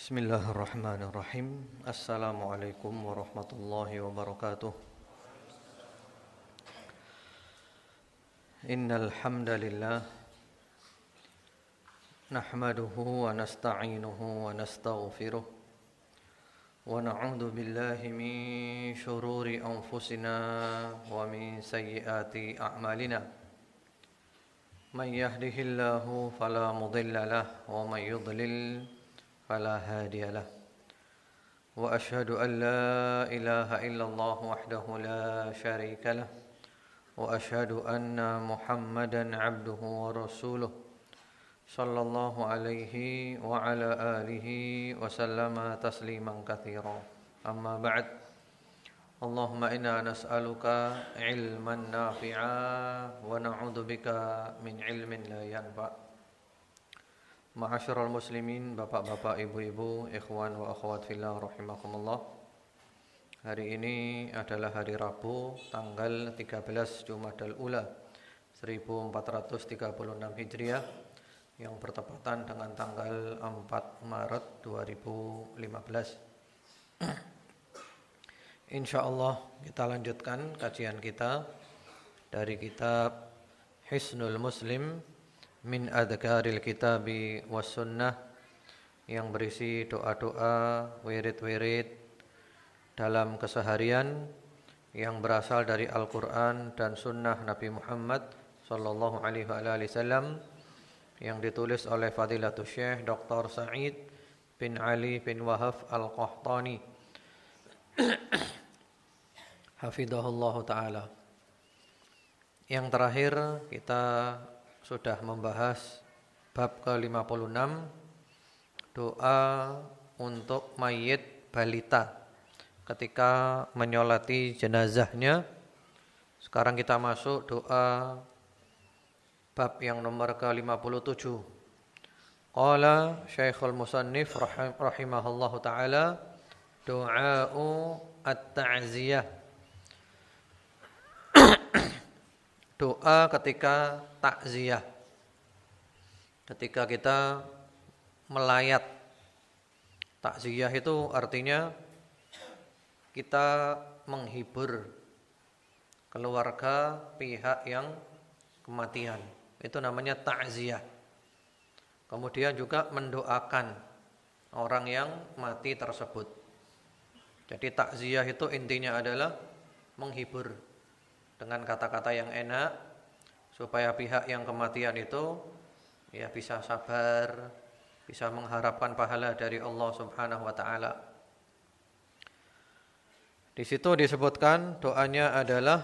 Bismillahirrahmanirrahim. Assalamualaikum warahmatullahi wabarakatuh. Innal hamdalillah nahmaduhu wa nasta'inuhu wa nastaghfiruh wa na'udzu billahi min shururi anfusina wa min sayyiati a'malina. Man yahdihillahu fala mudilla lahu wa man yudlil فلا هادي له وأشهد أن لا إله إلا الله وحده لا شريك له وأشهد أن محمدا عبده ورسوله صلى الله عليه وعلى آله وسلم تسليما كثيرا أما بعد اللهم إنا نسألك علما نافعا ونعوذ بك من علم لا ينفع. Ma'asyiral muslimin, bapak-bapak, ibu-ibu, ikhwan wa akhwat fillah rahimakumullah. Hari ini adalah hari Rabu, tanggal 13 Jumadal Ula 1436 Hijriah yang bertepatan dengan tanggal 4 Maret 2015. Insyaallah kita lanjutkan kajian kita dari kitab Hisnul Muslim min adhkaril kitabi was sunnah yang berisi doa-doa, wirid-wirid dalam keseharian yang berasal dari Al-Quran dan sunnah Nabi Muhammad sallallahu alaihi wasallam yang ditulis oleh Fadilatul Syekh Dr. Sa'id bin Ali bin Wahab Al-Qahtani hafidhahullah ta'ala. Yang terakhir kita sudah membahas bab ke-56, doa untuk mayit balita ketika menyolati jenazahnya. Sekarang kita masuk doa bab yang nomor ke-57. Qala Syekhul Musannif rahimahullahu ta'ala, doa'u at-ta'ziyah, doa ketika takziah, ketika kita melayat. Takziah itu artinya kita menghibur keluarga pihak yang kematian, itu namanya takziah. Kemudian juga mendoakan orang yang mati tersebut. Jadi takziah itu intinya adalah menghibur dengan kata-kata yang enak supaya pihak yang kematian itu ya bisa sabar, bisa mengharapkan pahala dari Allah Subhanahu wa taala. Di situ disebutkan doanya adalah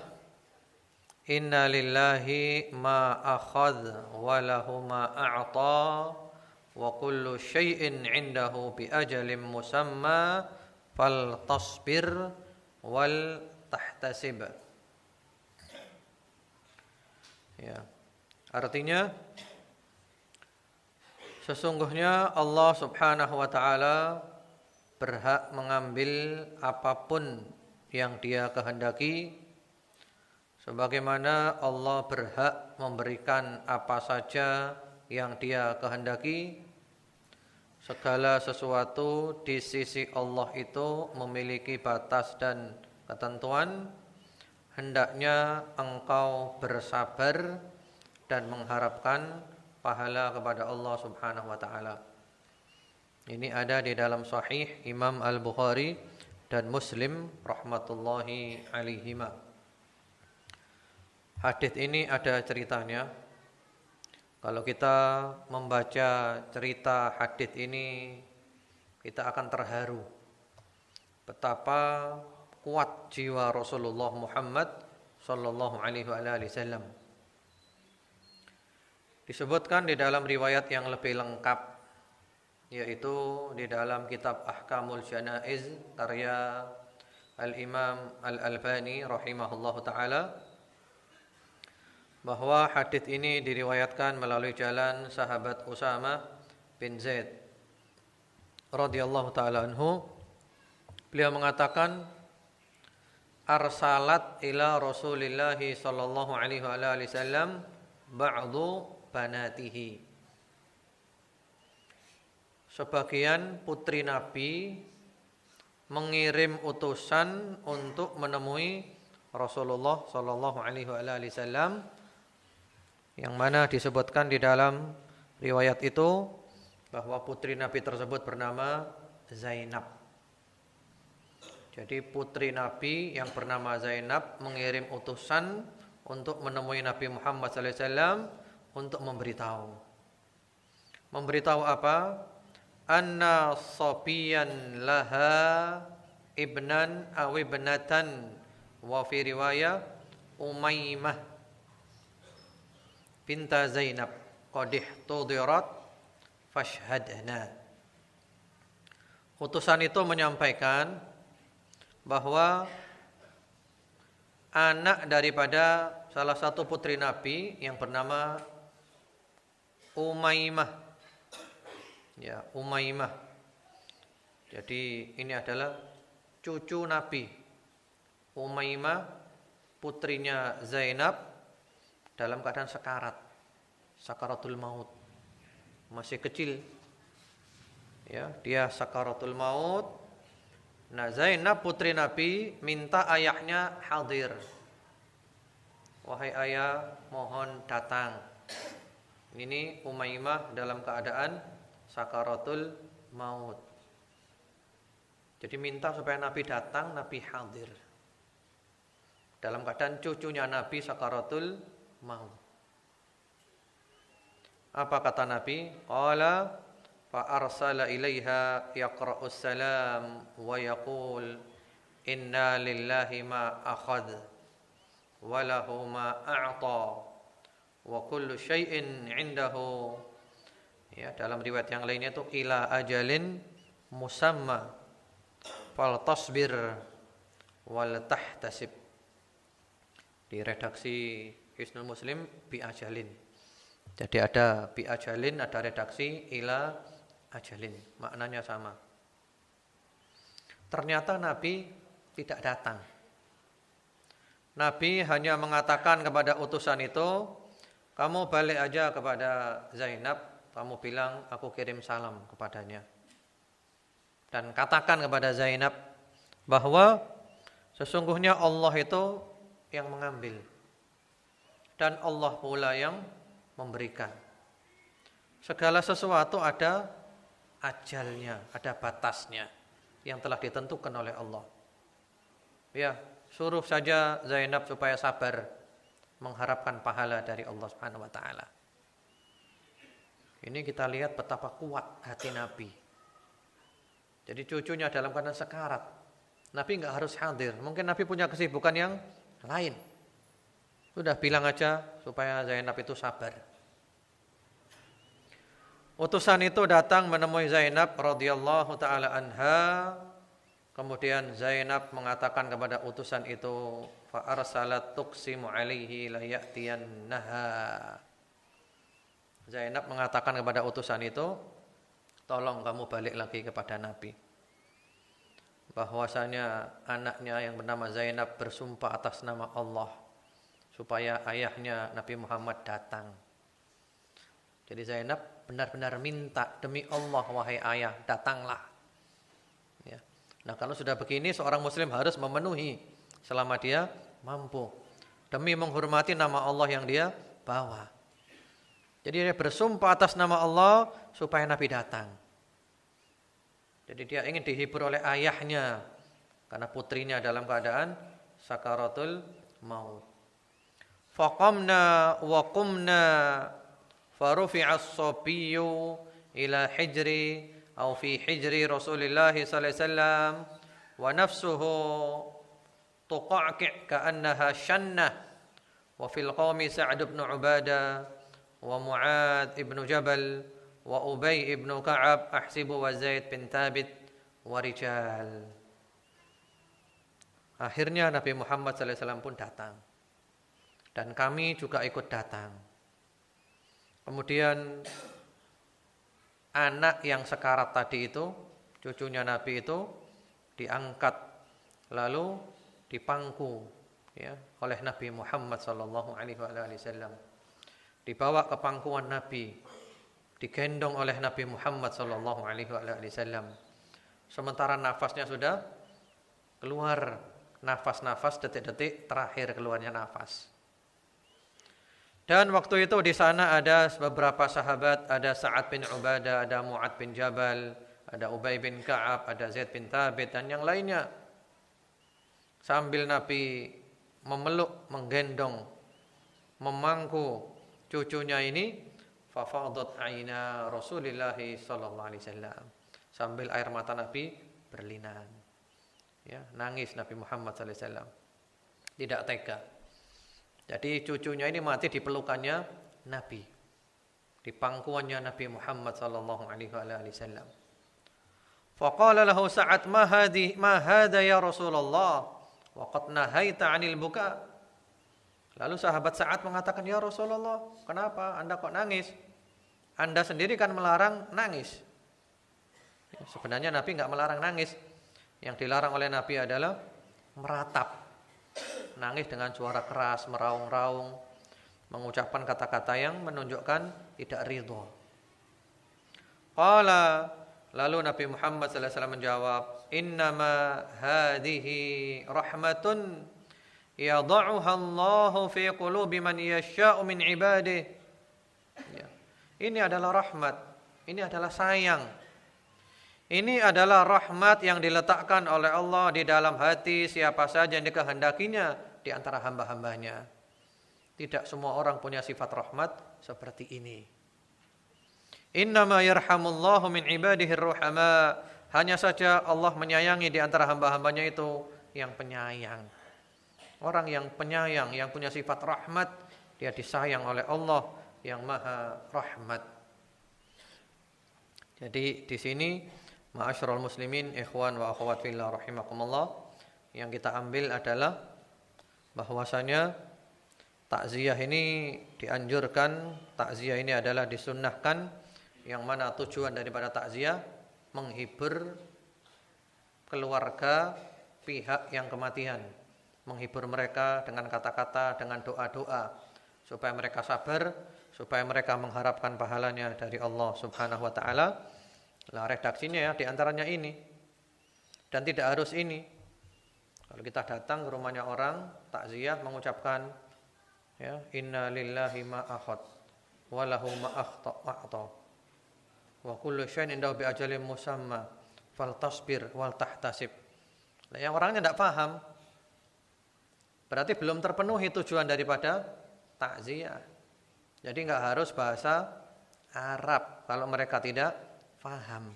inna lillahi ma akhadh wa lahu ma a'ta wa kullu syai'in 'indahu bi ajalin musamma fal tasbir wal tahtasib. Ya, artinya sesungguhnya Allah Subhanahu wa taala berhak mengambil apapun yang Dia kehendaki, sebagaimana Allah berhak memberikan apa saja yang Dia kehendaki. Segala sesuatu di sisi Allah itu memiliki batas dan ketentuan. Hendaknya engkau bersabar dan mengharapkan pahala kepada Allah Subhanahu wa taala. Ini ada di dalam Sahih Imam Al-Bukhari dan Muslim rahmatullahi alaihima. Hadis ini ada ceritanya. Kalau kita membaca cerita hadis ini, kita akan terharu betapa kuat jiwa Rasulullah Muhammad sallallahu alaihi wasallam. Disebutkan di dalam riwayat yang lebih lengkap, yaitu di dalam kitab Ahkamul Janaiz karya Al-Imam Al-Albani rahimahullahu taala, bahwa hadis ini diriwayatkan melalui jalan sahabat Usamah bin Zaid radhiyallahu taala anhu. Beliau mengatakan, arsalat ila Rasulillah sallallahu alaihi wasallam ba'du banatihi. sebagian putri Nabi mengirim utusan untuk menemui Rasulullah sallallahu alaihi wasallam, yang mana disebutkan di dalam riwayat itu bahwa putri Nabi tersebut bernama Zainab. Jadi putri Nabi yang bernama Zainab mengirim utusan untuk menemui Nabi Muhammad sallallahu alaihi wasallam untuk memberitahu. Memberitahu apa? Anna sabiyan laha ibnan aw ibnatan, wa fi riwayah Umaymah binta Zainab qadih tudirat fashhadna. Utusan itu menyampaikan bahwa anak daripada salah satu putri Nabi yang bernama Umaymah. Ya, Umaymah. Jadi ini adalah cucu Nabi. Umaymah putrinya Zainab dalam keadaan sekarat, sakaratul maut. Masih kecil. Ya, dia sakaratul maut. Nah, Zainab putri Nabi minta ayahnya hadir. Wahai ayah, mohon datang. Ini Umaymah dalam keadaan sakaratul maut. Jadi minta supaya Nabi datang, Nabi hadir. Dalam keadaan cucunya Nabi sakaratul maut. Apa kata Nabi? Qala fa arsala ilaiha yaqra'us salam wa yaqul inna lillahi ma akhadh wa lahu ma a'ta wa kullu syai'in 'indahu. Ya, dalam riwayat yang lainnya itu ila ajalin musamma fal tasbir wal tahtasib. Di redaksi Hisnul Muslim bi ajalin. Jadi ada bi ajalin, ada redaksi ila ajalin, maknanya sama. Ternyata Nabi tidak datang. Nabi hanya mengatakan kepada utusan itu, kamu balik aja kepada Zainab, kamu bilang aku kirim salam kepadanya. Dan katakan kepada Zainab bahwa sesungguhnya Allah itu yang mengambil. Dan Allah pula yang memberikan. Segala sesuatu ada ajalnya, ada batasnya yang telah ditentukan oleh Allah. Ya, suruh saja Zainab supaya sabar mengharapkan pahala dari Allah Subhanahu wa taala. Ini kita lihat betapa kuat hati Nabi. Jadi cucunya dalam keadaan sekarat. Nabi enggak harus hadir. Mungkin Nabi punya kesibukan yang lain. Sudah bilang aja supaya Zainab itu sabar. Utusan itu datang menemui Zainab radhiyallahu taala anha. Kemudian Zainab mengatakan kepada utusan itu, fa arsalat tuqsimu alaihi la ya'tiyannaha. Zainab mengatakan kepada utusan itu, tolong kamu balik lagi kepada Nabi. Bahwasanya anaknya yang bernama Zainab bersumpah atas nama Allah supaya ayahnya Nabi Muhammad datang. Jadi Zainab benar-benar minta, demi Allah wahai ayah, datanglah. Ya. Nah, kalau sudah begini seorang muslim harus memenuhi selama dia mampu, demi menghormati nama Allah yang dia bawa. Jadi dia bersumpah atas nama Allah supaya Nabi datang. Jadi dia ingin dihibur oleh ayahnya karena putrinya dalam keadaan sakaratul maut. Faqamna wa qumna farufi'a as-sabiyyu ila hijri aw fi hijri Rasulillah sallallahu alaihi wasallam wa nafsuhu tuqaqi' ka'annaha shannah wa fil qaumi Sa'd ibn Ubadah wa Mu'ad ibn Jabal wa Ubay ibn Ka'ab ahsibu wa Zaid bin Thabit wa rijal. Akhirnya Nabi Muhammad sallallahu alaihi wasallam pun datang. Dan kami juga ikut datang. Kemudian anak yang sekarat tadi itu, cucunya Nabi itu diangkat lalu dipangku ya oleh Nabi Muhammad sallallahu alaihi wasallam. Dibawa ke pangkuan Nabi. digendong oleh Nabi Muhammad sallallahu alaihi wasallam. Sementara nafasnya sudah keluar, nafas-nafas detik-detik terakhir keluarnya nafas. Dan waktu itu di sana ada beberapa sahabat, ada Sa'ad bin Ubadah, ada Mu'ad bin Jabal, ada Ubay bin Ka'ab, ada Zaid bin Thabit dan yang lainnya. Sambil Nabi memeluk, menggendong, memangku cucunya ini, fafadat aina Rasulillah sallallahu alaihi wasallam. Sambil air mata Nabi berlinang. Ya, nangis Nabi Muhammad sallallahu alaihi wasallam. Tidak tega. Jadi cucunya ini mati di pelukannya Nabi. Di pangkuannya Nabi Muhammad sallallahu alaihi wasallam. Faqala lahu Sa'ad ma hadha ya Rasulullah? Wa qad nahaita 'anil buka. Lalu sahabat Sa'ad mengatakan, "Ya Rasulullah, kenapa Anda kok nangis? Anda sendiri kan melarang nangis." Ya, sebenarnya Nabi enggak melarang nangis. Yang dilarang oleh Nabi adalah meratap. Nangis dengan suara keras, meraung-raung, mengucapkan kata-kata yang menunjukkan tidak ridha. Qala, lalu Nabi Muhammad sallallahu alaihi wasallam menjawab, "Innama hadhihi rahmatun yad'uha Allahu fi qulubi man yasha'u min ibadihi." Ya. Ini adalah rahmat, ini adalah sayang. Ini adalah rahmat yang diletakkan oleh Allah di dalam hati siapa saja yang dikehendakinya di antara hamba-hambanya. Tidak semua orang punya sifat rahmat seperti ini. Innama yarhamullahu min ibadihi ar-ruhama. Hanya saja Allah menyayangi di antara hamba-hambanya itu yang penyayang. Orang yang penyayang, yang punya sifat rahmat, dia disayang oleh Allah yang Maha Rahmat. Jadi di sini ma'asyiral muslimin, ikhwan wa akhwat fillah rahimakumullah, yang kita ambil adalah bahwasanya takziah ini dianjurkan, takziah ini adalah disunnahkan, yang mana tujuan daripada takziah menghibur keluarga pihak yang kematian, menghibur mereka dengan kata-kata, dengan doa-doa, supaya mereka sabar, supaya mereka mengharapkan pahalanya dari Allah Subhanahu wa taala. Lah redaksinya ya diantaranya ini, dan tidak harus ini. Kalau kita datang ke rumahnya orang takziah mengucapkan ya inna lillahi ma akhad wa lahu ma akhta wa kullu syai'in indahu bi ajalin musamma faltasbir wal tahtasib. Nah, yang orangnya tidak paham, berarti belum terpenuhi tujuan daripada takziah. Jadi enggak harus bahasa Arab kalau mereka tidak paham.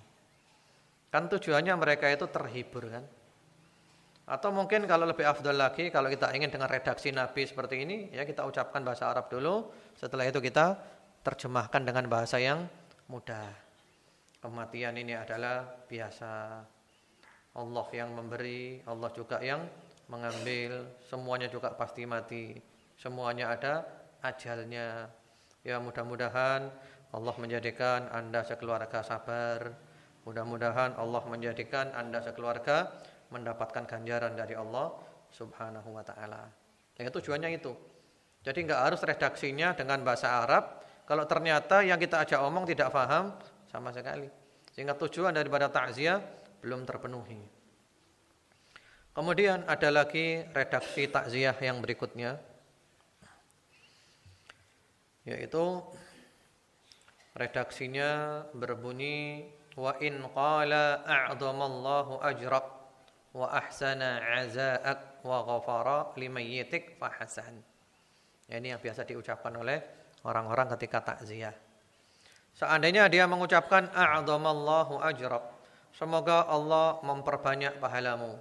Kan tujuannya mereka itu terhibur kan. Atau mungkin kalau lebih afdal lagi, kalau kita ingin dengan redaksi Nabi seperti ini, ya kita ucapkan bahasa Arab dulu, setelah itu kita terjemahkan dengan bahasa yang mudah. Kematian ini adalah biasa. Allah yang memberi, Allah juga yang mengambil, semuanya juga pasti mati. Semuanya ada ajalnya. Ya mudah-mudahan Allah menjadikan Anda sekeluarga sabar. Mudah-mudahan Allah menjadikan Anda sekeluarga mendapatkan ganjaran dari Allah Subhanahu wa taala. Yang tujuannya itu. Jadi enggak harus redaksinya dengan bahasa Arab kalau ternyata yang kita ajak omong tidak paham sama sekali. Sehingga tujuan daripada takziah belum terpenuhi. Kemudian ada lagi redaksi takziah yang berikutnya, yaitu redaksinya berbunyi wa in qala a'dhamallahu ajrak wa ahsana 'azaak wa ghafara limayyitik fa hasan. Ini yang biasa diucapkan oleh orang-orang ketika takziah. Seandainya dia mengucapkan a'dhamallahu ajrak, semoga Allah memperbanyak pahalamu.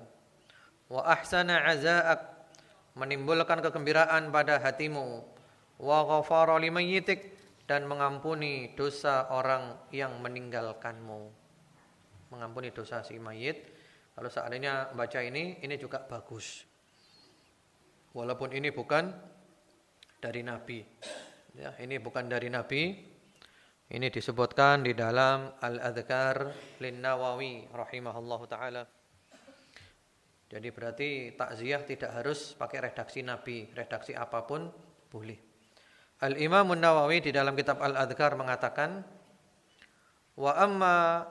Wa ahsana 'azaak, menimbulkan kegembiraan pada hatimu. Wa ghafara limayyitik, dan mengampuni dosa orang yang meninggalkanmu. Mengampuni dosa si mayit. Kalau seandainya baca ini juga bagus. Walaupun ini bukan dari Nabi. Ya, ini bukan dari Nabi. Ini disebutkan di dalam Al-Adhkar Lin-Nawawi rahimahullahu taala. Jadi berarti takziah tidak harus pakai redaksi Nabi, redaksi apapun boleh. Al-Imam An-Nawawi di dalam kitab Al-Adhkar mengatakan, Wa amma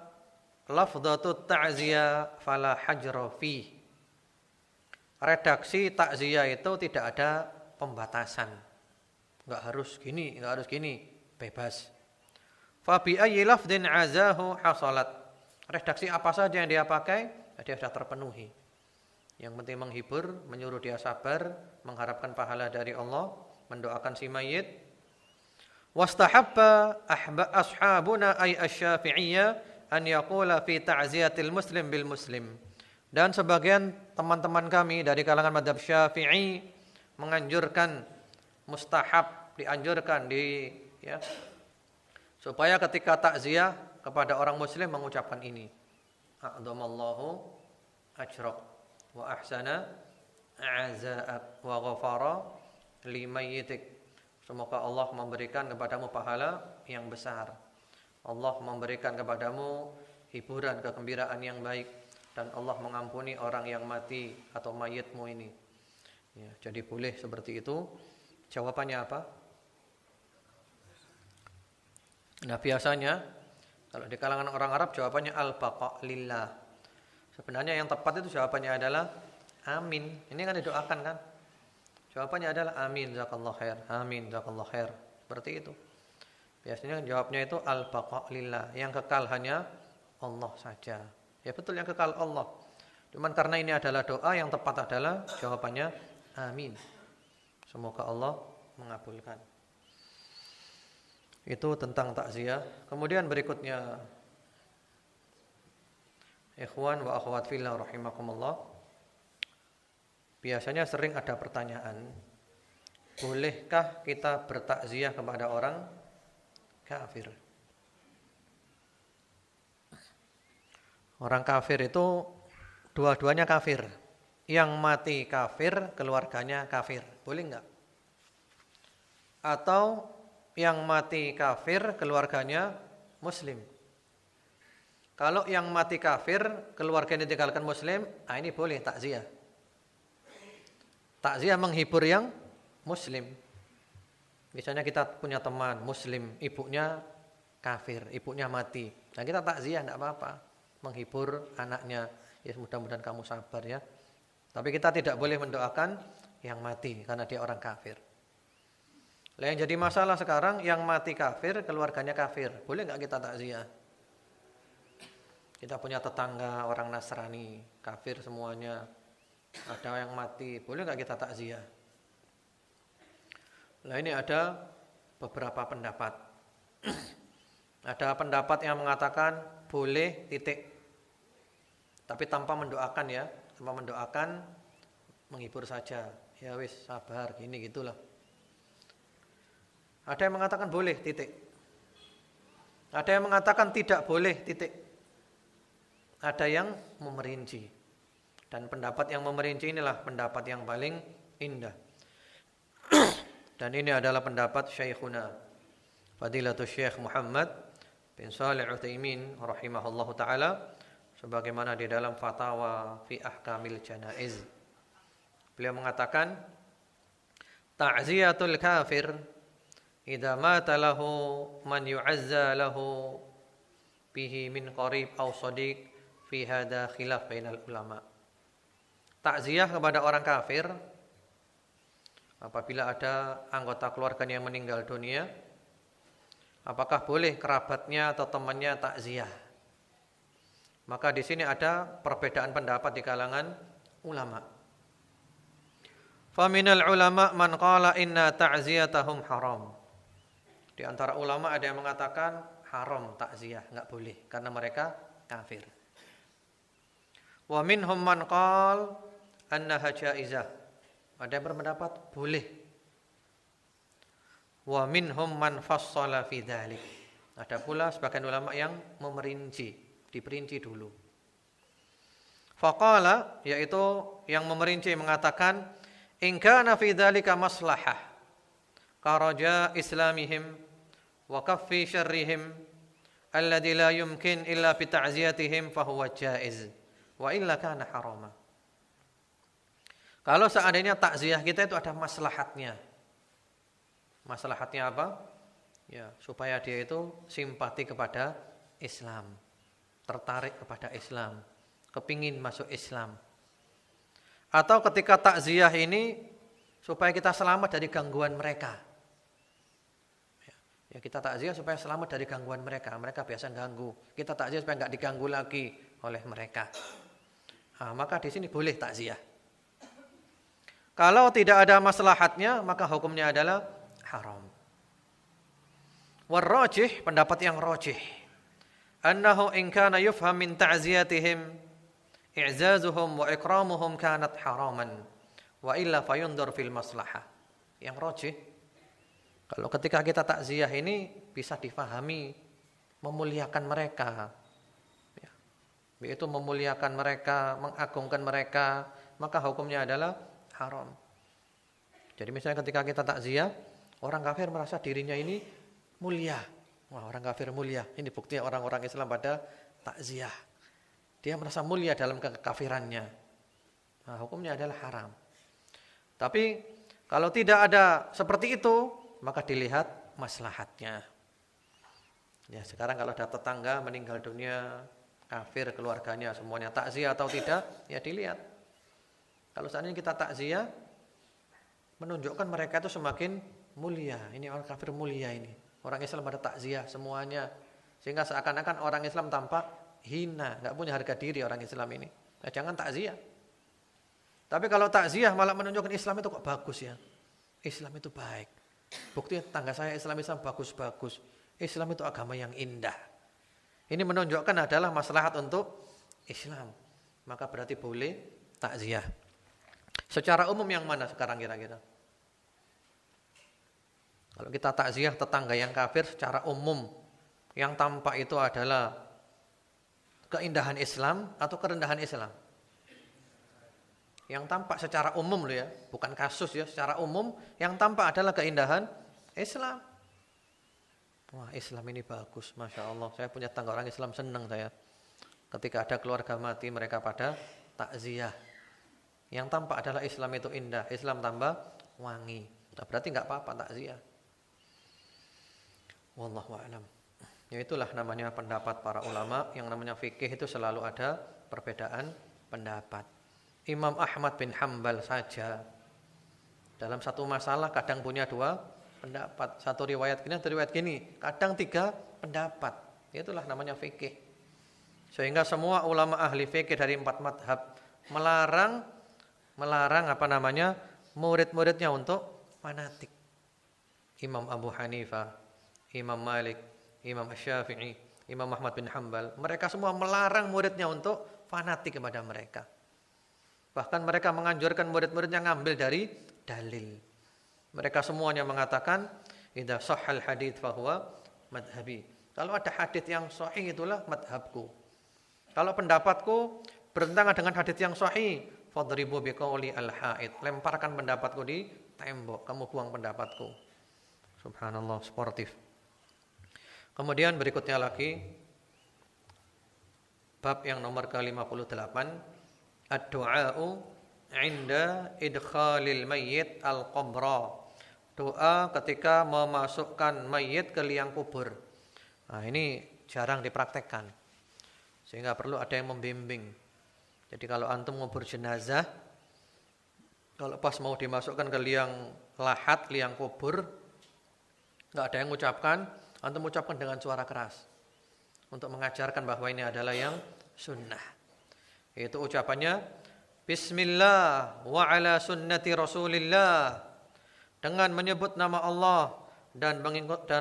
lafdhatut ta'ziyah fala hajra fi. Redaksi takziah itu tidak ada pembatasan. Enggak harus gini, enggak harus gini, bebas. Fa bi ayyi lafdhin azahu hasalat. Redaksi apa saja yang dia pakai, dia sudah terpenuhi. Yang penting menghibur, menyuruh dia sabar, mengharapkan pahala dari Allah, mendoakan si mayit. Wastahabba ashabuna ay asy-Syafi'iyyah an yaqula fi ta'ziyatil muslim bil muslim. Dan sebagian teman-teman kami dari kalangan mazhab Syafi'i menganjurkan, mustahab, dianjurkan supaya ketika takziah kepada orang muslim mengucapkan ini. A'dhamallahu ajrak wa ahsana a'za'ak wa ghafara limayyitik. Semoga Allah memberikan kepadamu pahala yang besar. Allah memberikan kepadamu hiburan, kegembiraan yang baik, dan Allah mengampuni orang yang mati atau mayitmu ini. Ya, jadi boleh seperti itu. Jawabannya apa? Nah, biasanya kalau di kalangan orang Arab jawabannya al-baqa lillah. Sebenarnya yang tepat itu jawabannya adalah amin. Ini kan didoakan kan? Jawabannya adalah amin jazakallahu khair. Amin jazakallahu khair. Seperti itu. Biasanya jawabnya itu al-baqa lillah. Yang kekal hanya Allah saja. Ya betul, yang kekal Allah. Cuman karena ini adalah doa, yang tepat adalah jawabannya amin. Semoga Allah mengabulkan. Itu tentang takziah. Kemudian berikutnya, ikhwan wa akhwat fillah rahimakumullah. Biasanya sering ada pertanyaan, bolehkah kita bertakziah kepada orang kafir? Orang kafir itu dua-duanya kafir. Yang mati kafir, keluarganya kafir. Boleh enggak? Atau yang mati kafir, keluarganya muslim. Kalau yang mati kafir, keluarganya ditinggalkan muslim, ini boleh takziah. Takziah menghibur yang muslim. Misalnya kita punya teman muslim, ibunya kafir, ibunya mati. Nah kita takziah enggak apa-apa. Menghibur anaknya, ya mudah-mudahan kamu sabar ya. Tapi kita tidak boleh mendoakan yang mati karena dia orang kafir. Lah yang jadi masalah sekarang, yang mati kafir, keluarganya kafir. Boleh enggak kita takziah? Kita punya tetangga orang Nasrani, kafir semuanya. Ada yang mati, boleh enggak kita takziah? Nah ini ada beberapa pendapat. Ada pendapat yang mengatakan boleh titik. Tapi tanpa mendoakan ya, tanpa mendoakan, menghibur saja. Ya wis sabar, gini gitulah. Ada yang mengatakan boleh titik. Ada yang mengatakan tidak boleh titik. Ada yang memerinci. Dan pendapat yang memerinci inilah pendapat yang paling indah. Dan ini adalah pendapat Syekhuna Fadilatul Syekh Muhammad bin Shalih Utsaimin rahimahullahu taala, sebagaimana di dalam Fatawa fi Ahkamil Janaiz. Beliau mengatakan, ta'ziyatul kafir idza mata lahu man yu'azza lahu bihi min qarib aw shadiq fi hadha khilaf bainal ulama. Takziah kepada orang kafir apabila ada anggota keluarganya yang meninggal dunia, apakah boleh kerabatnya atau temannya takziah? Maka di sini ada perbedaan pendapat di kalangan ulama. Faminal ulama man qala inna ta'ziyatahum haram. Di antara ulama ada yang mengatakan haram takziah, enggak boleh karena mereka kafir. Wa minhum man qala annaha jaizah. Ada yang berpendapat boleh. Wa minhum man fassala fi dzalik. Ada pula sebagian ulama yang memerinci, diperinci dulu. Faqala, yaitu yang memerinci mengatakan, in kana fi dzalika maslahah karaja islamihim wa kaffi syarrihim alladzi la yumkin illa bi ta'ziyatihim fa huwa jaiz wa illa kana harama. Kalau seandainya takziah kita itu ada maslahatnya. Maslahatnya apa? Ya, supaya dia itu simpati kepada Islam, tertarik kepada Islam, kepingin masuk Islam. Atau ketika takziah ini supaya kita selamat dari gangguan mereka. Ya, kita takziah supaya selamat dari gangguan mereka. Mereka biasa ganggu. Kita takziah supaya enggak diganggu lagi oleh mereka. Nah, maka di sini boleh takziah. Kalau tidak ada maslahatnya, maka hukumnya adalah haram. Warrajih, pendapat yang rajih, annahu in kana yufham min ta'ziyatihim i'zazuhum wa ikramuhum kanat haraman wa illa fayundur fil maslahah. Yang rajih, kalau ketika kita takziah ini bisa difahami memuliakan mereka, ya, yaitu memuliakan mereka, mengagungkan mereka, maka hukumnya adalah haram. Jadi misalnya ketika kita takziah, orang kafir merasa dirinya ini mulia. Wah, orang kafir mulia. Ini buktinya orang-orang Islam pada takziah. Dia merasa mulia dalam kekafirannya. Nah, hukumnya adalah haram. Tapi kalau tidak ada seperti itu, maka dilihat maslahatnya. Ya, sekarang kalau ada tetangga meninggal dunia, kafir keluarganya semuanya takziah atau tidak, ya dilihat. Kalau seandainya kita takziah, menunjukkan mereka itu semakin mulia. Ini orang kafir mulia ini. Orang Islam pada takziah semuanya. Sehingga seakan-akan orang Islam tampak hina, enggak punya harga diri orang Islam ini. Nah, jangan takziah. Tapi kalau takziah malah menunjukkan Islam itu kok bagus ya. Islam itu baik. Buktinya tetangga saya Islam bagus-bagus. Islam itu agama yang indah. Ini menunjukkan adalah maslahat untuk Islam. Maka berarti boleh takziah. Secara umum yang mana sekarang kira-kira? Kalau kita takziah tetangga yang kafir secara umum, yang tampak itu adalah keindahan Islam atau kerendahan Islam? Yang tampak secara umum loh ya, bukan kasus ya, secara umum yang tampak adalah keindahan Islam. Wah, Islam ini bagus, Masya Allah. Saya punya tetangga orang Islam, senang saya. Ketika ada keluarga mati, mereka pada takziah. Yang tampak adalah Islam itu indah, Islam tambah wangi. Nah, berarti enggak apa-apa takziah. Wallahu a'lam. Ya, itulah namanya pendapat para ulama. Yang namanya fikih itu selalu ada perbedaan pendapat. Imam Ahmad bin Hanbal saja dalam satu masalah kadang punya dua pendapat. Satu riwayat gini, kadang tiga pendapat. Itulah namanya fikih. Sehingga semua ulama ahli fikih dari 4 madhab melarang murid-muridnya untuk fanatik. Imam Abu Hanifah, Imam Malik, Imam Syafi'i, Imam Ahmad bin Hanbal, mereka semua melarang muridnya untuk fanatik kepada mereka. Bahkan mereka menganjurkan murid-muridnya ngambil dari dalil. Mereka semuanya mengatakan, idza shahhal hadits fa huwa madhhabi. Kalau ada hadits yang sahih itulah madhabku. Kalau pendapatku bertentangan dengan hadits yang sahih, fadribu biqauli al-haid. Lemparkan pendapatku di tembok, kamu buang pendapatku. Subhanallah, sportif. Kemudian berikutnya lagi bab yang nomor ke-58, ad-du'a'u 'inda idkhalil mayyit al-qabra. Doa ketika memasukkan mayit ke liang kubur. Nah, ini jarang dipraktekkan. Sehingga perlu ada yang membimbing. Jadi kalau antum ngubur jenazah, kalau pas mau dimasukkan ke liang lahat, liang kubur, enggak ada yang mengucapkan, antum ucapkan dengan suara keras untuk mengajarkan bahwa ini adalah yang sunnah. Itu ucapannya Bismillah wa ala sunnati Rasulillah, dengan menyebut nama Allah dan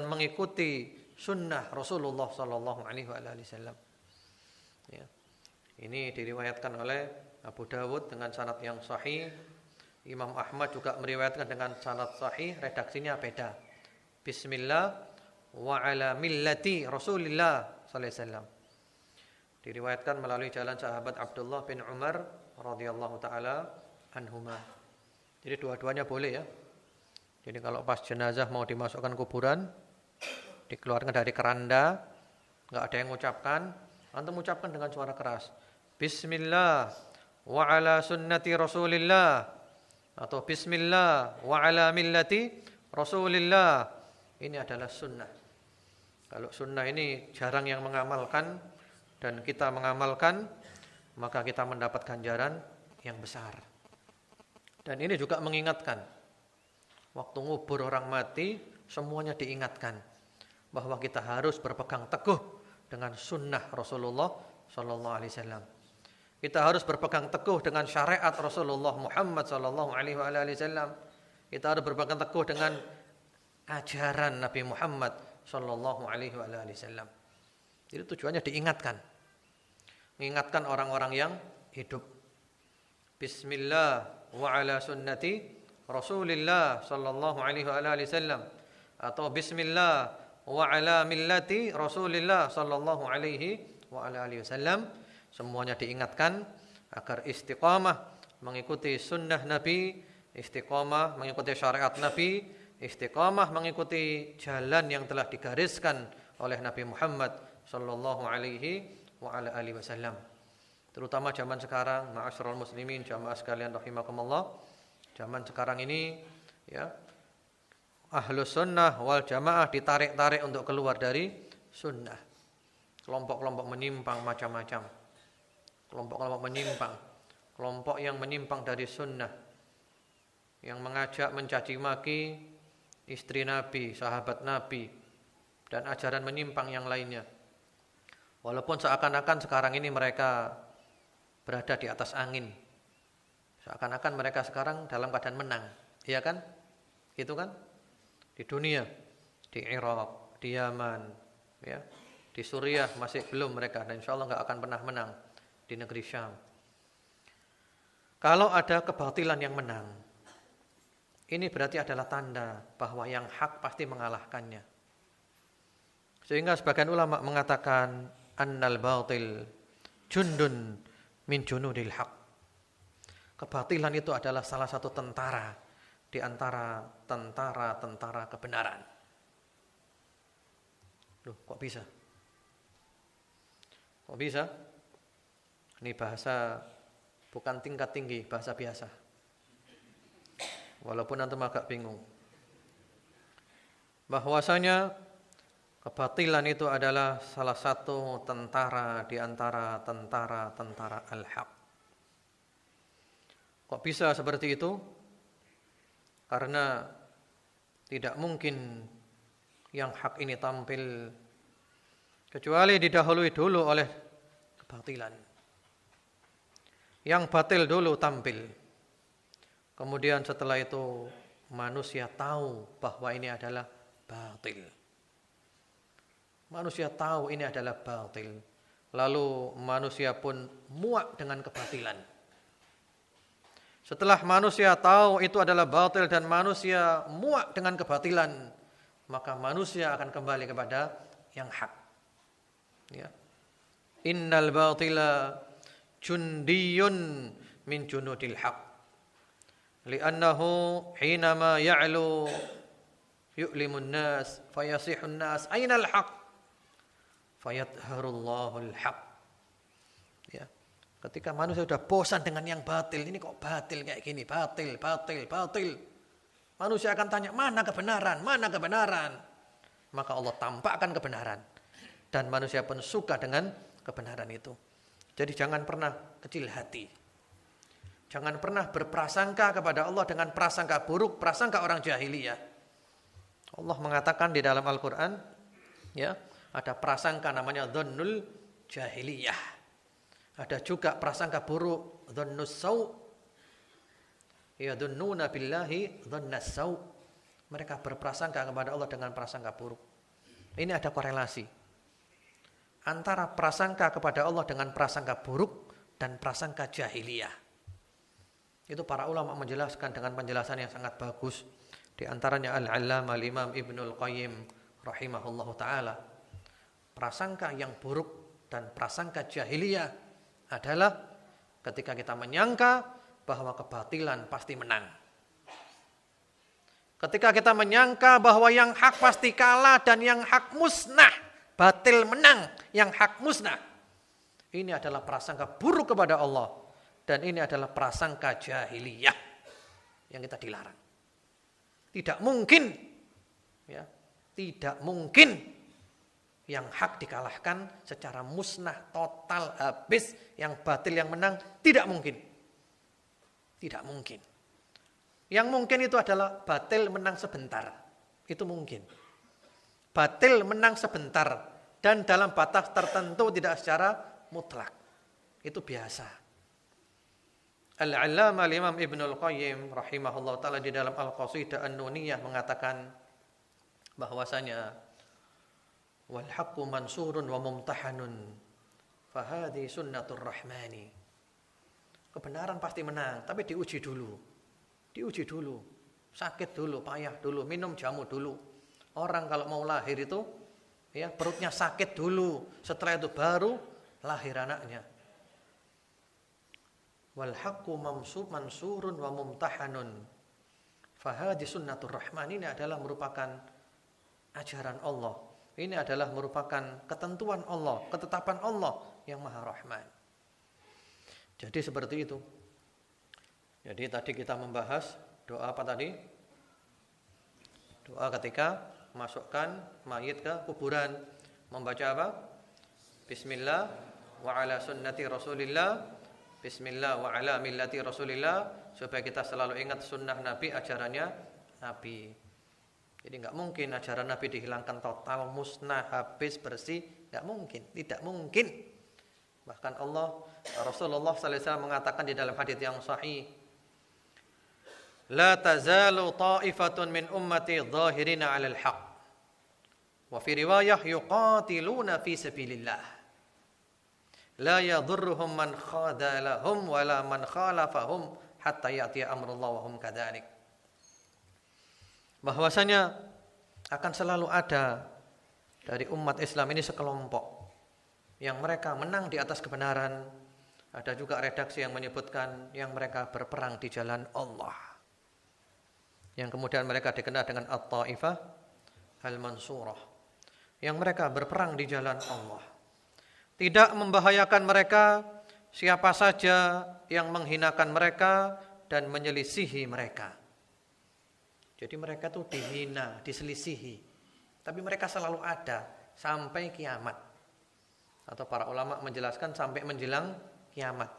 mengikuti sunnah Rasulullah sallallahu alaihi wasallam. Ya. Ini diriwayatkan oleh Abu Dawud dengan sanad yang sahih. Imam Ahmad juga meriwayatkan dengan sanad sahih, redaksinya beda. Bismillah wa ala millati Rasulillah sallallahu alaihi wasallam. Diriwayatkan melalui jalan sahabat Abdullah bin Umar radhiyallahu taala anhuma. Jadi dua-duanya boleh ya. Jadi kalau pas jenazah mau dimasukkan kuburan, dikeluarkan dari keranda, enggak ada yang mengucapkan, antum ucapkan dengan suara keras. Bismillah wa ala sunnati Rasulillah, atau Bismillah wa ala millati Rasulillah. Ini adalah sunnah. Kalau sunnah ini jarang yang mengamalkan dan kita mengamalkan, maka kita mendapat ganjaran yang besar. Dan ini juga mengingatkan, waktu ngubur orang mati, semuanya diingatkan bahwa kita harus berpegang teguh dengan sunnah Rasulullah Sallallahu Alaihi Wasallam. Kita harus berpegang teguh dengan syariat Rasulullah Muhammad Sallallahu Alaihi Wasallam. Kita harus berpegang teguh dengan ajaran Nabi Muhammad Sallallahu Alaihi Wasallam. Jadi tujuannya diingatkan, mengingatkan orang-orang yang hidup. Bismillah wa ala sunnati Rasulillah Sallallahu Alaihi Wasallam, atau Bismillah wa ala millati Rasulillah Sallallahu Alaihi Wasallam. Semuanya diingatkan agar istiqamah mengikuti sunnah Nabi, istiqamah mengikuti syariat Nabi, istiqamah mengikuti jalan yang telah digariskan oleh Nabi Muhammad Sallallahu Alaihi Wasallam. Terutama zaman sekarang, ma'asyiral muslimin, jamaah sekalian rahimakumullah. Zaman sekarang ini, ya, ahlus sunnah wal jamaah ditarik-tarik untuk keluar dari sunnah. Kelompok-kelompok menyimpang macam-macam. Kelompok-kelompok menyimpang, kelompok yang menyimpang dari sunnah, yang mengajak mencaci maki istri Nabi, sahabat Nabi, dan ajaran menyimpang yang lainnya. Walaupun seakan-akan sekarang ini mereka berada di atas angin, seakan-akan mereka sekarang dalam keadaan menang, iya kan? Gitu kan? Di dunia, di Irak, di Yaman, ya, di Suriah masih belum mereka, dan insya Allah nggak akan pernah menang di negeri Syam. Kalau ada kebatilan yang menang, ini berarti adalah tanda bahwa yang hak pasti mengalahkannya. Sehingga sebagian ulama mengatakan annal batil jundun min junudil haq. Kebatilan itu adalah salah satu tentara di antara tentara-tentara kebenaran. Loh, kok bisa? Kok bisa? Ini bahasa bukan tingkat tinggi, bahasa biasa. Walaupun antum agak bingung. Bahwasanya kebatilan itu adalah salah satu tentara di antara tentara-tentara al-haq. Kok bisa seperti itu? Karena tidak mungkin yang hak ini tampil kecuali didahului dulu oleh kebatilan. Yang batil dulu tampil. Kemudian setelah itu manusia tahu bahwa ini adalah batil. Manusia tahu ini adalah batil. Lalu manusia pun muak dengan kebatilan. Setelah manusia tahu itu adalah batil dan manusia muak dengan kebatilan, maka manusia akan kembali kepada yang hak. Ya. Innal batila jundiyun min junudil haq, li'annahu hinama ya'lu yu'limun nas fayasihun nas aynal haq fayadharullahu al-haq. Ya. Ketika manusia sudah bosan dengan yang batil, ini kok batil kayak gini, batil. Manusia akan tanya, mana kebenaran? Maka Allah tampakkan kebenaran. Dan manusia pun suka dengan kebenaran itu. Jadi jangan pernah kecil hati. Jangan pernah berprasangka kepada Allah dengan prasangka buruk, prasangka orang jahiliyah. Allah mengatakan di dalam Al-Quran, ya, ada prasangka namanya dhannul jahiliyah. Ada juga prasangka buruk, dhannus sau'. Ya dhunnuna billahi dhannas sau'. Mereka berprasangka kepada Allah dengan prasangka buruk. Ini ada korelasi antara prasangka kepada Allah dengan prasangka buruk dan prasangka jahiliyah. Itu para ulama menjelaskan dengan penjelasan yang sangat bagus. Di antaranya Al-Allamah Al-Imam Ibnul Qayyim rahimahullahu ta'ala. Prasangka yang buruk dan prasangka jahiliyah adalah ketika kita menyangka bahwa kebatilan pasti menang. Ketika kita menyangka bahwa yang hak pasti kalah dan yang hak musnah. Batil menang, yang hak musnah. Ini adalah prasangka buruk kepada Allah. Dan ini adalah prasangka jahiliyah yang kita dilarang. Tidak mungkin, ya, tidak mungkin Yang hak dikalahkan secara musnah, total, habis. Yang batil yang menang, tidak mungkin. Tidak mungkin. Yang mungkin itu adalah batil menang sebentar. Itu mungkin. Batil menang sebentar. Dan dalam batas tertentu tidak secara mutlak. Itu biasa. Al-Allamah Imam Ibnul Qayyim rahimahullah ta'ala di dalam Al-Qasidah An-Nuniyah mengatakan bahwasanya wal haqqu mansurun wa mumtahanun fahadhi sunnatur rahmani. Kebenaran pasti menang, tapi diuji dulu. Diuji dulu. Sakit dulu, payah dulu, minum jamu dulu. Orang kalau mau lahir itu ya perutnya sakit dulu, setelah itu baru lahir anaknya. Wal haqqu mansurun wa mumtahanun fahadhi sunnatur rahman. Ini adalah merupakan ajaran Allah. Ini adalah merupakan ketentuan Allah, ketetapan Allah yang Maha Rahman. Jadi seperti itu. Jadi tadi kita membahas doa apa tadi? Doa ketika masukkan mayit ke kuburan. Membaca apa? Bismillah wa ala sunnati Rasulillah. Bismillah wa ala millati Rasulillah. Supaya kita selalu ingat sunnah Nabi, ajarannya Nabi. Jadi enggak mungkin ajaran Nabi dihilangkan total, musnah, habis, bersih. Enggak mungkin, tidak mungkin. Bahkan Rasulullah sallallahu alaihi wasallam mengatakan di dalam hadis yang sahih, la tazalu ta'ifatun min ummati dhahirina 'alal haqq. Wa fi riwayah yuqatiluna fi sabilillah. La yadhurruhum man khadalahum wala man khalafahum hatta ya'tiya amrullah wa hum kadzalik. Bahwasanya akan selalu ada dari umat Islam ini sekelompok yang mereka menang di atas kebenaran. Ada juga redaksi yang menyebutkan yang mereka berperang di jalan Allah. Yang kemudian mereka dikenal dengan At-Taifah Al-Mansurah. Yang mereka berperang di jalan Allah. Tidak membahayakan mereka siapa saja yang menghinakan mereka dan menyelisihi mereka. Jadi mereka itu dihina, diselisihi. Tapi mereka selalu ada sampai kiamat. Atau para ulama menjelaskan sampai menjelang kiamat.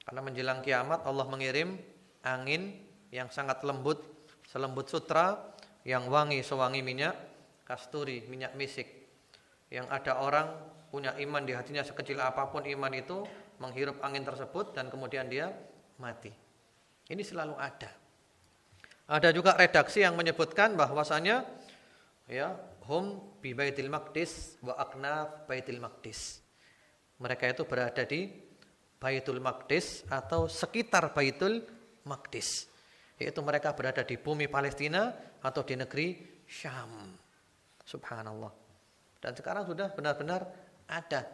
Karena menjelang kiamat Allah mengirim angin yang sangat lembut, selembut sutra, yang wangi sewangi minyak kasturi, minyak misik. Yang ada orang punya iman di hatinya sekecil apapun iman itu, menghirup angin tersebut dan kemudian dia mati. Ini selalu ada. Ada juga redaksi yang menyebutkan bahwasanya ya hum bi Baitil Maqdis wa aknaf Baitil Maqdis. Mereka itu berada di Baitul Maqdis atau sekitar Baitul Maqdis. Yaitu mereka berada di bumi Palestina atau di negeri Syam. Subhanallah. Dan sekarang sudah benar-benar ada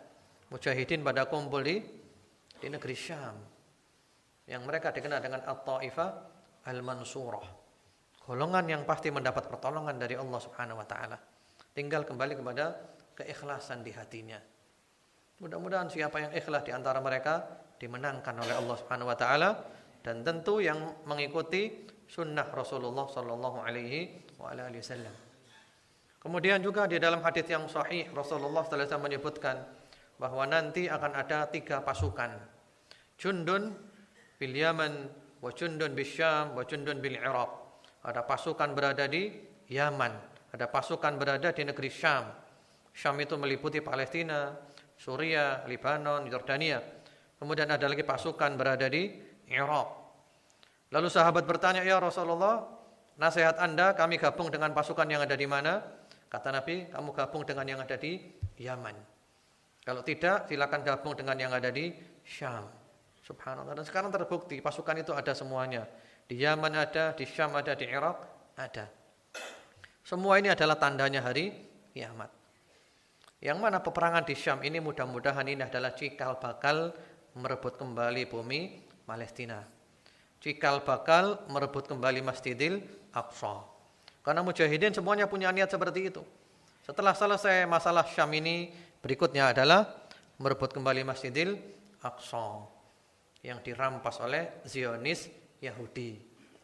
mujahidin pada kumpul di negeri Syam. Yang mereka dikenal dengan At-Taifah Al-Mansurah. Golongan yang pasti mendapat pertolongan dari Allah Subhanahu wa taala. Tinggal kembali kepada keikhlasan di hatinya. Mudah-mudahan siapa yang ikhlas di antara mereka dimenangkan oleh Allah Subhanahu wa taala dan tentu yang mengikuti sunnah Rasulullah sallallahu alaihi wasallam. Kemudian juga di dalam hadis yang sahih Rasulullah sallallahu alaihi wasallam menyebutkan bahwa nanti akan ada 3 pasukan. Jundun bil Yaman wa jundun bil Syam wa jundun bil Iraq. Ada pasukan berada di Yaman, ada pasukan berada di negeri Syam. Syam itu meliputi Palestina, Suriah, Lebanon, Yordania. Kemudian ada lagi pasukan berada di Irak. Lalu sahabat bertanya, "Ya Rasulullah, nasihat Anda kami gabung dengan pasukan yang ada di mana?" Kata Nabi, "Kamu gabung dengan yang ada di Yaman. Kalau tidak, silakan gabung dengan yang ada di Syam." Subhanallah. Dan sekarang terbukti pasukan itu ada semuanya. Di Yaman ada, di Syam ada, di Irak ada. Semua ini adalah tandanya hari kiamat. Yang mana peperangan di Syam ini mudah-mudahan ini adalah cikal bakal merebut kembali bumi Palestina. Cikal bakal merebut kembali Masjidil Aqsa. Karena mujahidin semuanya punya niat seperti itu. Setelah selesai masalah Syam ini, berikutnya adalah merebut kembali Masjidil Aqsa yang dirampas oleh Zionis Yahudi.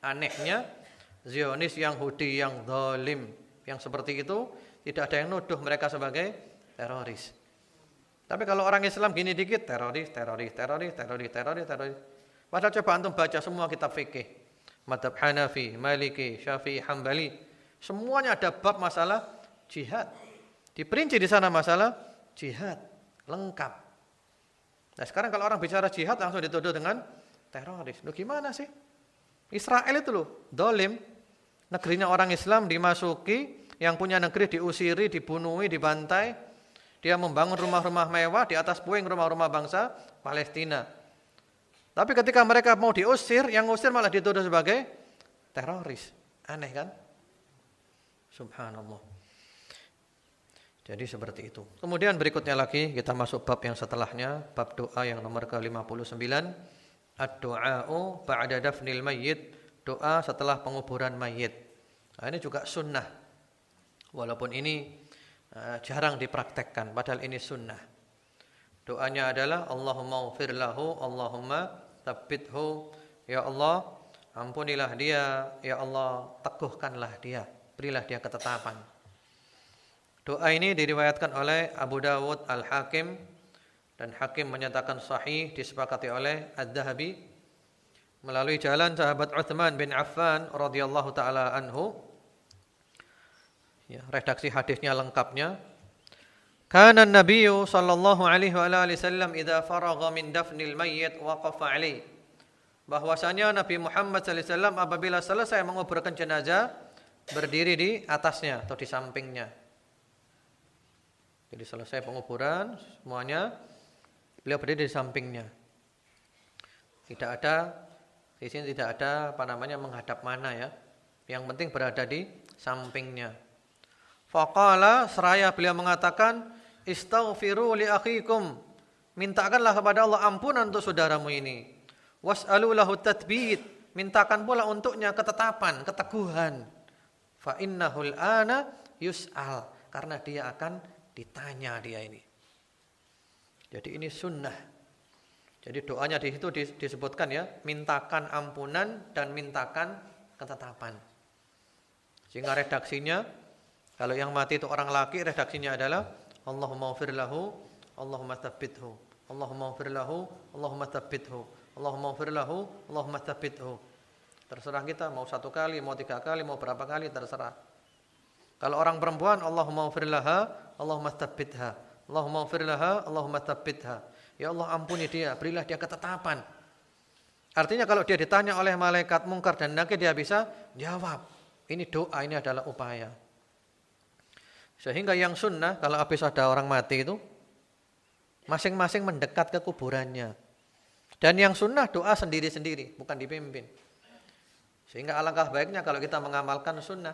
Anehnya Zionis Yahudi yang zalim, yang seperti itu tidak ada yang nuduh mereka sebagai teroris. Tapi kalau orang Islam gini dikit, teroris. Padahal coba antum baca semua kitab fikih, mazhab Hanafi, Maliki, Syafi'i, Hambali, semuanya ada bab masalah jihad. Diperinci di sana masalah jihad, lengkap. Nah sekarang kalau orang bicara jihad langsung dituduh dengan teroris. Loh gimana sih? Israel itu loh, dolim. Negerinya orang Islam dimasuki, yang punya negeri diusiri, dibunuhi, dibantai. Dia membangun rumah-rumah mewah di atas puing rumah-rumah bangsa Palestina. Tapi ketika mereka mau diusir, yang ngusir malah dituduh sebagai teroris. Aneh kan? Subhanallah. Jadi seperti itu. Kemudian berikutnya lagi kita masuk bab yang setelahnya, bab doa yang nomor ke-59. Ad-du'a'u ba'da dafnil mayyit, doa setelah penguburan mayit. Nah, ini juga sunnah. Walaupun ini jarang dipraktekkan, padahal ini sunnah. Doanya adalah Allahumma ufir lahu, Allahumma tsabbithu. Ya Allah, ampunilah dia, ya Allah, teguhkanlah dia, berilah dia ketetapan. Doa ini diriwayatkan oleh Abu Dawud, Al-Hakim, dan Hakim menyatakan sahih, disepakati oleh Ad-Dhahabi melalui jalan sahabat Utsman bin Affan radhiyallahu taala anhu. Ya, redaksi hadisnya lengkapnya. Kana an-nabiyyu sallallahu alaihi wasallam idza faragha min dafnil mayyit waqafa alaihi. Bahwasanya Nabi Muhammad sallallahu alaihi wasallam apabila selesai menguburkan jenazah berdiri di atasnya atau di sampingnya. Jadi selesai penguburan semuanya beliau berdiri di sampingnya. Tidak ada di sini tidak ada menghadap mana ya. Yang penting berada di sampingnya. Faqala, seraya beliau mengatakan, istaghfiru li akhikum, mintakanlah kepada Allah ampunan untuk saudaramu ini. Was'alu lahu tathbit, mintakan pula untuknya ketetapan, keteguhan. Fa innahul ana yus'al, karena dia akan ditanya dia ini. Jadi ini sunnah. Jadi doanya di situ disebutkan ya, mintakan ampunan dan mintakan ketetapan. Sehingga redaksinya, kalau yang mati itu orang laki, redaksinya adalah Allahumma ufir lahu, Allahumma tsabbithu. Allahumma ufir lahu, Allahumma tsabbithu. Allahumma ufir lahu, Allahumma tsabbithu. Terserah kita mau 1 kali, mau 3 kali, mau berapa kali, terserah. Kalau orang perempuan, Allahumma ufir laha, Allahumma tsabbitha. Allahumma ufir laha, Allahumma tsabbitha. Ya Allah ampuni dia, berilah dia ketetapan. Artinya kalau dia ditanya oleh malaikat mungkar dan nakir, dia bisa jawab. Ini doa, ini adalah upaya. Sehingga yang sunnah kalau habis ada orang mati itu masing-masing mendekat ke kuburannya. Dan yang sunnah doa sendiri-sendiri, bukan dipimpin. Sehingga alangkah baiknya kalau kita mengamalkan sunnah.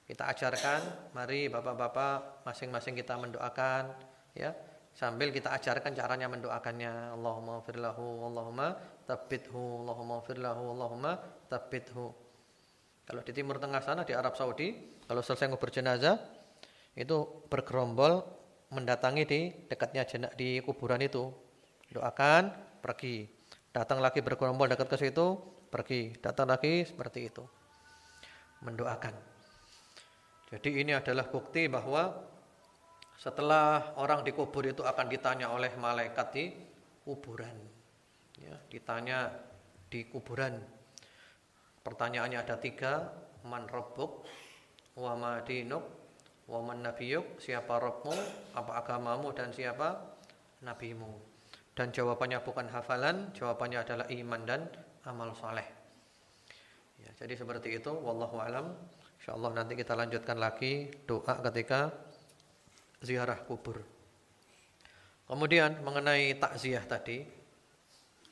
Kita ajarkan, mari bapak-bapak masing-masing kita mendoakan ya, sambil kita ajarkan caranya mendoakannya. Allahumma ighfir lahu, Allahumma tsabbithu, Allahumma ighfir lahu, Allahumma tsabbithu. Kalau di Timur Tengah sana di Arab Saudi, kalau selesai ngubur jenazah itu bergerombol mendatangi di dekatnya di kuburan itu. Doakan, pergi. Datang lagi bergerombol dekat ke situ, pergi. Datang lagi seperti itu. Mendoakan. Jadi ini adalah bukti bahwa setelah orang dikubur itu akan ditanya oleh malaikat di kuburan. Ya, ditanya di kuburan. Pertanyaannya ada 3. Man rabbuk wa ma dinuk wa man nabiyuk, siapa Rabbmu, apa agamamu, dan siapa nabimu. Dan jawabannya bukan hafalan, jawabannya adalah iman dan amal saleh. Ya, jadi seperti itu, wallahu alam. Insyaallah nanti kita lanjutkan lagi doa ketika ziarah kubur. Kemudian mengenai takziah tadi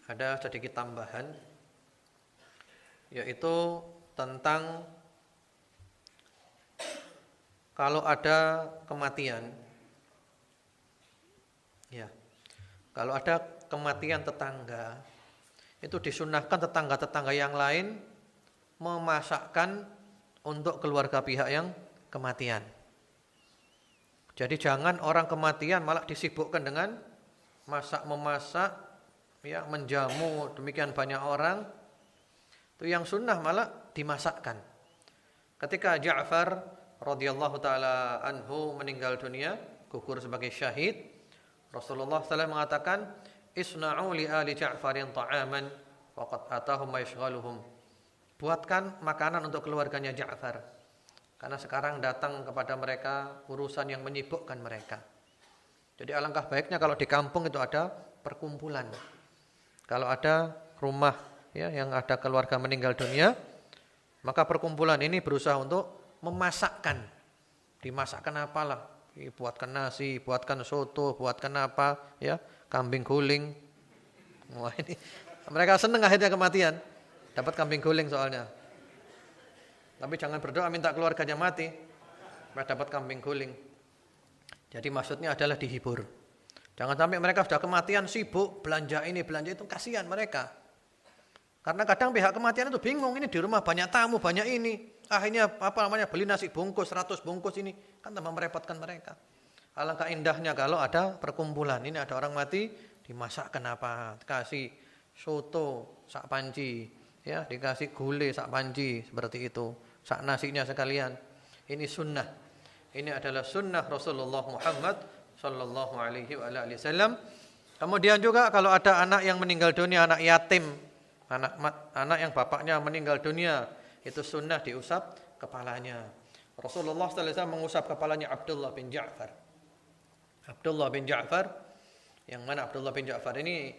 ada sedikit tambahan, yaitu tentang kalau ada kematian, ya, kalau ada kematian tetangga, itu disunahkan tetangga-tetangga yang lain memasakkan untuk keluarga pihak yang kematian. Jadi jangan orang kematian malah disibukkan dengan masak-memasak, ya, menjamu demikian banyak orang. Itu yang sunnah malah dimasakkan. Ketika Ja'far radhiyallahu taala anhu meninggal dunia, gugur sebagai syahid, Rasulullah SAW mengatakan, isna'u li ali Ja'farin ta'aman waqad atahum ma yashghaluhum. Buatkan makanan untuk keluarganya Ja'far, karena sekarang datang kepada mereka urusan yang menyibukkan mereka. Jadi alangkah baiknya kalau di kampung itu ada perkumpulan. Kalau ada rumah ya yang ada keluarga meninggal dunia, maka perkumpulan ini berusaha untuk memasakkan. Dimasakkan apalah? Buatkan nasi, buatkan soto, buatkan apa ya, kambing guling. Wah, ini mereka senang akhirnya kematian. Dapat kambing guling soalnya. Tapi jangan berdoa minta keluarganya mati, dapat kambing guling. Jadi maksudnya adalah dihibur. Jangan sampai mereka sudah kematian sibuk belanja ini belanja itu, kasihan mereka. Karena kadang pihak kematian itu bingung, ini di rumah banyak tamu, banyak ini. Akhirnya beli nasi bungkus 100 bungkus ini, kan tambah merepotkan mereka. Alangkah indahnya kalau ada perkumpulan. Ini ada orang mati, dimasakkan apa? Kasih soto sak panci, ya, dikasih gulai sak panci seperti itu. Sak nasinya sekalian. Ini sunnah. Ini adalah sunnah Rasulullah Muhammad sallallahu alaihi wasallam. Kemudian juga kalau ada anak yang meninggal dunia, anak yatim, anak yang bapaknya meninggal dunia, itu sunnah diusap kepalanya. Rasulullah sallallahu alaihi wasallam mengusap kepalanya Abdullah bin Ja'far. Abdullah bin Ja'far, yang mana Abdullah bin Ja'far ini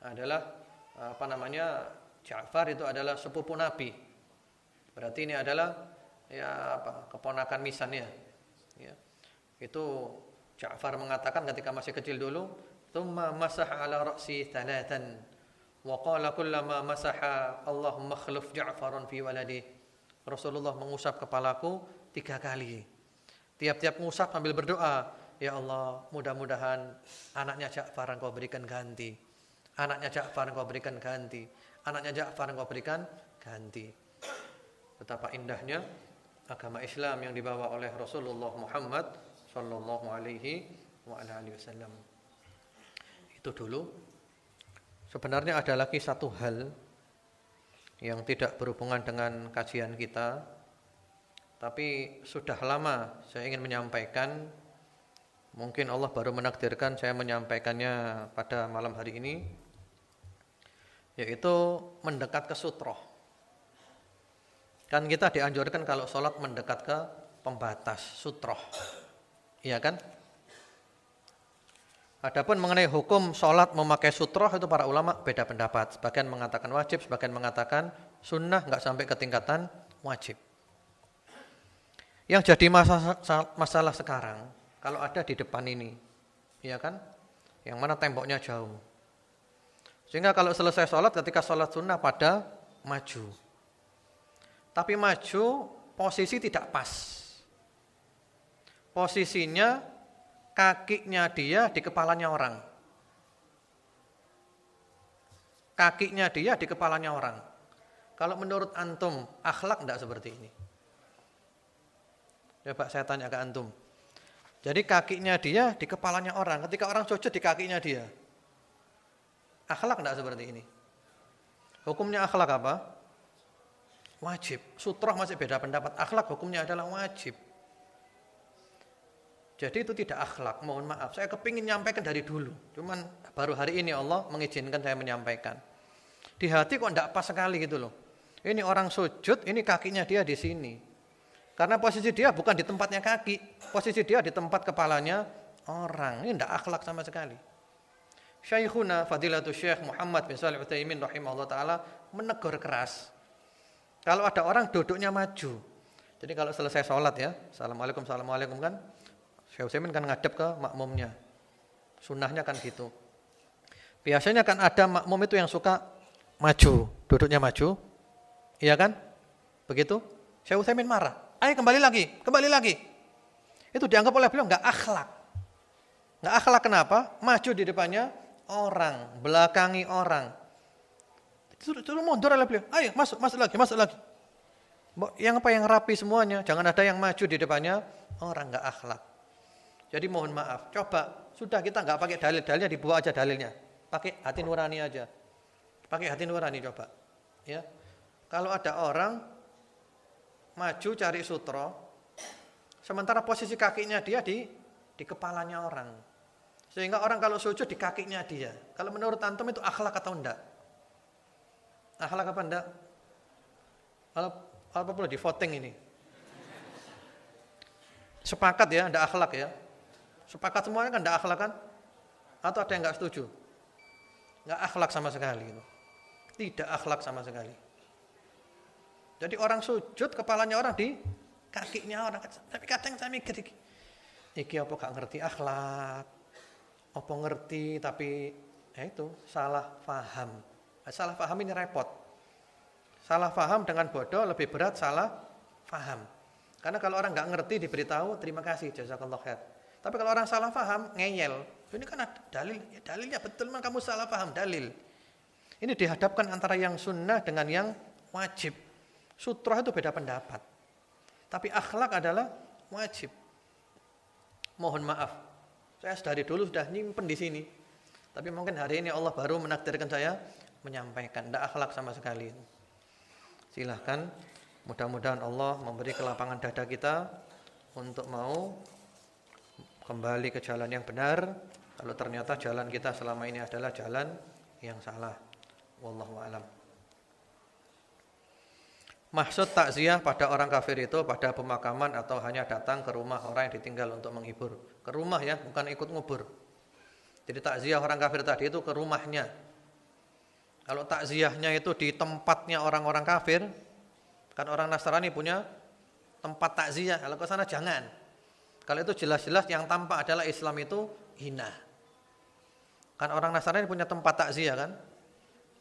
adalah Ja'far itu adalah sepupu Nabi. Berarti ini adalah keponakan misannya. Ya. Itu Ja'far mengatakan ketika masih kecil dulu, "Tsumma masaha 'ala ra'si thalathan wa qala kullama masaha Allahumma akhlif Ja'faran fi waladi." Rasulullah mengusap kepalaku 3 kali. Tiap-tiap mengusap sambil berdoa, "Ya Allah, mudah-mudahan anaknya Ja'far Engkau berikan ganti. Anaknya Ja'far Engkau berikan ganti. Anaknya Ja'far Engkau berikan ganti." Betapa indahnya agama Islam yang dibawa oleh Rasulullah Muhammad sallallahu alaihi wasallam. Itu dulu. Sebenarnya ada lagi satu hal yang tidak berhubungan dengan kajian kita, tapi sudah lama saya ingin menyampaikan. Mungkin Allah baru menakdirkan saya menyampaikannya pada malam hari ini, yaitu mendekat ke sutroh. Kan kita dianjurkan kalau sholat mendekat ke pembatas sutroh, iya kan? Adapun mengenai hukum sholat memakai sutroh itu para ulama beda pendapat. Sebagian mengatakan wajib, sebagian mengatakan sunnah, nggak sampai ke tingkatan wajib. Yang jadi masalah sekarang, kalau ada di depan ini, iya kan? Yang mana temboknya jauh. Sehingga kalau selesai sholat, ketika sholat sunnah pada maju. Tapi maju posisi tidak pas. Posisinya kakinya dia di kepalanya orang. Kakinya dia di kepalanya orang. Kalau menurut antum, akhlak enggak seperti ini? Coba saya tanya ke antum. Jadi kakinya dia di kepalanya orang. Ketika orang sujud di kakinya dia. Akhlak enggak seperti ini? Hukumnya akhlak apa? Wajib. Sutroh masih beda pendapat. Akhlak hukumnya adalah wajib. Jadi itu tidak akhlak. Mohon maaf. Saya kepingin nyampaikan dari dulu. Cuman baru hari ini Allah mengizinkan saya menyampaikan. Di hati kok tidak pas sekali gitu loh. Ini orang sujud, ini kakinya dia di sini. Karena posisi dia bukan di tempatnya kaki. Posisi dia di tempat kepalanya orang. Ini tidak akhlak sama sekali. Syekhuna Fadilatul Syekh Muhammad bin Shalih Al-Utsaimin rahimahullah ta'ala menegur keras. Kalau ada orang duduknya maju. Jadi kalau selesai sholat ya, Assalamualaikum, Assalamualaikum kan, Syekh Utsaimin kan ngadep ke makmumnya. Sunnahnya kan gitu. Biasanya kan ada makmum itu yang suka maju, duduknya maju. Iya kan? Begitu? Syekh Utsaimin marah. Ayo kembali lagi. Itu dianggap oleh beliau enggak akhlak. Enggak akhlak kenapa? Maju di depannya orang, belakangi orang. Suruh mundur oleh beliau. Ayo masuk lagi. Yang rapi semuanya. Jangan ada yang maju di depannya orang, enggak akhlak. Jadi mohon maaf. Coba sudah kita enggak pakai dalil-dalilnya, dibawa aja dalilnya. Pakai hati nurani aja. Pakai hati nurani coba. Ya. Kalau ada orang maju cari sutro, sementara posisi kakinya dia di di kepalanya orang. Sehingga orang kalau sujud di kakinya dia. Kalau menurut antum itu akhlak atau enggak? Akhlak apa enggak? Apa perlu di voting ini? Sepakat ya, enggak akhlak ya? Sepakat semuanya kan enggak akhlak kan? Atau ada yang enggak setuju? Enggak akhlak sama sekali itu. Tidak akhlak sama sekali. Jadi orang sujud, kepalanya orang di kakinya orang. Tapi kadang saya mikir, iki apa gak ngerti akhlak? Apa ngerti tapi itu salah paham. Salah paham ini repot. Salah paham dengan bodoh lebih berat salah paham. Karena kalau orang nggak ngerti diberitahu terima kasih jazakallah khair. Tapi kalau orang salah paham ngeyel. Ini kan ada dalil, ya dalilnya betul memang kamu salah paham dalil. Ini dihadapkan antara yang sunnah dengan yang wajib. Sutroh itu beda pendapat. Tapi akhlak adalah wajib. Mohon maaf. Saya dari dulu sudah nyimpen di sini. Tapi mungkin hari ini Allah baru menakdirkan saya menyampaikan. Tidak akhlak sama sekali. Silahkan. Mudah-mudahan Allah memberi kelapangan dada kita untuk mau kembali ke jalan yang benar. Kalau ternyata jalan kita selama ini adalah jalan yang salah. Wallahu a'lam. Maksud takziah pada orang kafir itu pada pemakaman atau hanya datang ke rumah orang yang ditinggal untuk menghibur. Ke rumah ya, bukan ikut ngubur. Jadi takziah orang kafir tadi itu ke rumahnya. Kalau takziahnya itu di tempatnya orang-orang kafir, kan orang Nasrani punya tempat takziah. Kalau ke sana jangan. Kalau itu jelas-jelas yang tampak adalah Islam itu hina. Kan orang Nasrani punya tempat takziah kan?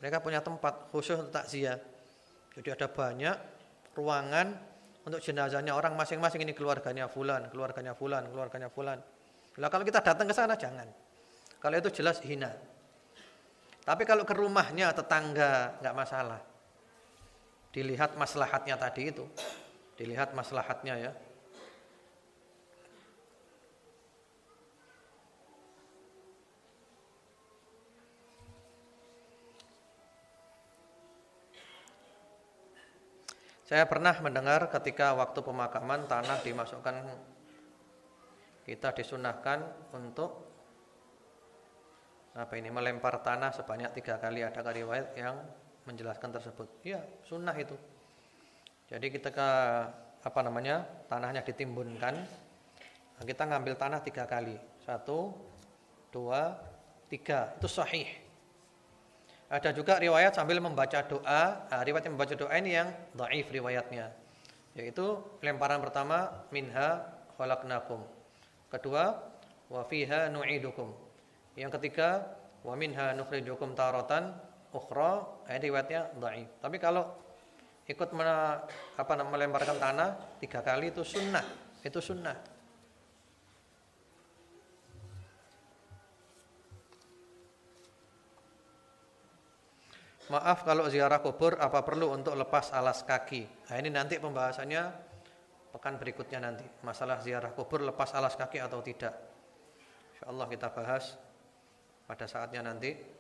Mereka punya tempat khusus untuk takziah. Jadi ada banyak ruangan untuk jenazahnya orang masing-masing, ini keluarganya fulan, keluarganya fulan, keluarganya fulan. Nah, kalau kita datang ke sana jangan. Kalau itu jelas hina. Tapi kalau ke rumahnya tetangga enggak masalah. Dilihat maslahatnya tadi itu. Dilihat maslahatnya ya. Saya pernah mendengar ketika waktu pemakaman tanah dimasukkan, kita disunahkan untuk melempar tanah sebanyak 3 kali. Ada riwayat yang menjelaskan tersebut. Iya, sunnah itu. Jadi ketika tanahnya ditimbunkan, kita ngambil tanah 3 kali. 1, 2, 3. Itu sahih. Ada juga riwayat sambil membaca doa. Riwayat yang membaca doa ini yang dhaif riwayatnya. Yaitu lemparan pertama minha khalaqnakum. Kedua wa fiha nu'idukum. Yang ketiga wa minha nukhrijukum taratan ukhra. Riwayatnya dhaif. Tapi kalau ikut melemparkan tanah 3 kali itu sunnah. Itu sunnah. Maaf kalau ziarah kubur apa perlu untuk lepas alas kaki? Nah, ini nanti pembahasannya pekan berikutnya nanti. Masalah ziarah kubur lepas alas kaki atau tidak. Insyaallah kita bahas pada saatnya nanti.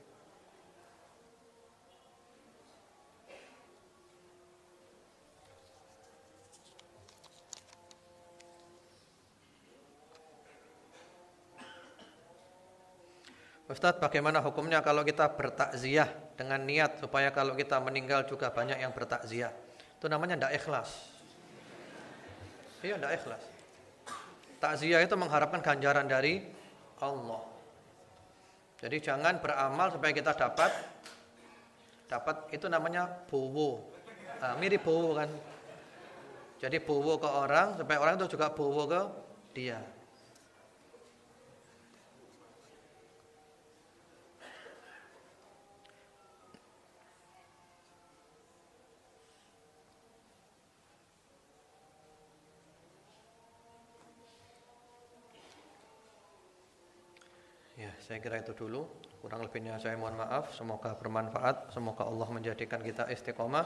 Ustadz, bagaimana hukumnya kalau kita bertakziah dengan niat supaya kalau kita meninggal juga banyak yang bertakziah? Itu namanya tidak ikhlas. Iya, tidak ikhlas. Takziah itu mengharapkan ganjaran dari Allah. Jadi jangan beramal supaya kita dapat itu namanya bowo. Nah, mirip bowo kan. Jadi bowo ke orang supaya orang itu juga bowo ke dia. Ya, saya kira itu dulu. Kurang lebihnya saya mohon maaf. Semoga bermanfaat. Semoga Allah menjadikan kita istiqomah.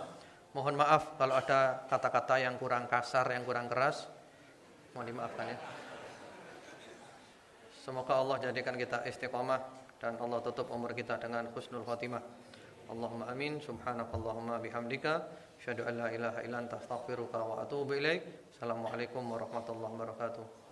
Mohon maaf kalau ada kata-kata yang kurang kasar, yang kurang keras. Mohon dimaafkan ya. Semoga Allah jadikan kita istiqomah dan Allah tutup umur kita dengan husnul khotimah. Allahumma amin. Subhanakallahumma bihamdika asyhadu an la ilaha illa anta astaghfiruka wa atubu ilaik. Assalamualaikum warahmatullahi wabarakatuh.